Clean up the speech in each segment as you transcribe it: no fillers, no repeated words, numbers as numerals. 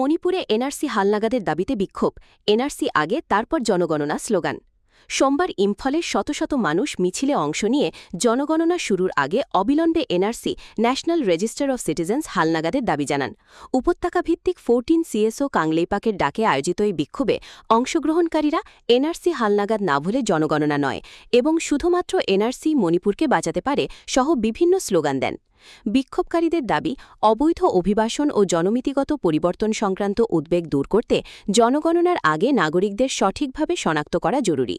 মণিপুরে এনআরসি হালনাগাদের দাবিতে বিক্ষোভ, এনআরসি আগে তারপর জনগণনা স্লোগান। সোমবার ইম্ফলে শত শত মানুষ মিছিলে অংশ নিয়ে জনগণনা শুরুর আগে অবিলম্বে NRC national register of citizens হালনাগাদের দাবি জানান। উপত্যকাভিত্তিক 14 সিএসও কাংলেইপাকের ডাকে আয়োজিত এই বিক্ষোভে অংশগ্রহণকারীরা এনআরসি হালনাগাদ না ভুলে জনগণনা নয় এবং শুধুমাত্র এনআরসি মণিপুরকে বাঁচাতে পারে সহ বিভিন্ন স্লোগান দেন। বিক্ষোভকারীদের দাবি, অবৈধ অভিবাসন ও জনমিতিগত পরিবর্তন সংক্রান্ত উদ্বেগ দূর করতে জনগণনার আগে নাগরিকদের সঠিকভাবে শনাক্ত করা জরুরি।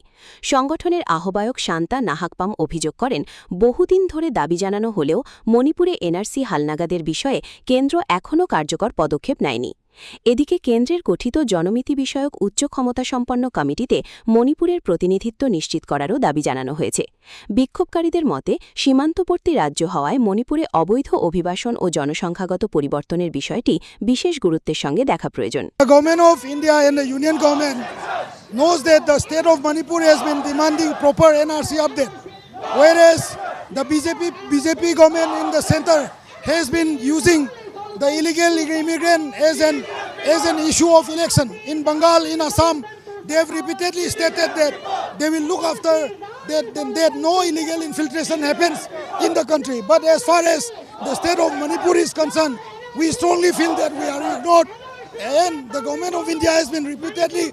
সংগঠনের আহ্বায়ক শান্তা নাহাকপাম অভিযোগ করেন, বহুদিন ধরে দাবি জানানো হলেও মণিপুরে এনআরসি হালনাগাদের বিষয়ে কেন্দ্র এখনও কার্যকর পদক্ষেপ নেয়নি। এদিকে কেন্দ্রের গঠিত জনমিতি বিষয়ক উচ্চ ক্ষমতাসম্পন্ন কমিটিতে মণিপুরের প্রতিনিধিত্ব নিশ্চিত করারও দাবি জানানো হয়েছে। বিক্ষোভকারীদের মতে, সীমান্তবর্তী রাজ্য হওয়ায় মণিপুরে অবৈধ অভিবাসন ও জনসংখ্যাগত পরিবর্তনের বিষয়টি বিশেষ গুরুত্বের সঙ্গে দেখা প্রয়োজন। The government of India and the union government knows that the state of Manipur has been demanding proper NRC update, whereas the BJP government in the center has been using the illegal immigrant as an issue of election. In Bengal, in Assam, they have repeatedly stated that they will look after that no illegal infiltration happens in the country. But as far as the state of Manipur is concerned, we strongly feel that we are ignored, and the government of India has been repeatedly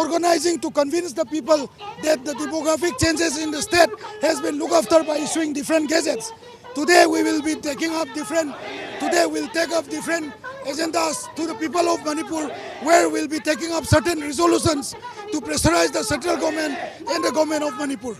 organizing to convince the people that the demographic changes in the state has been looked after by issuing different gazettes. Today we'll take up different agendas to the people of Manipur, where we'll be taking up certain resolutions to pressurize the central government and the government of Manipur.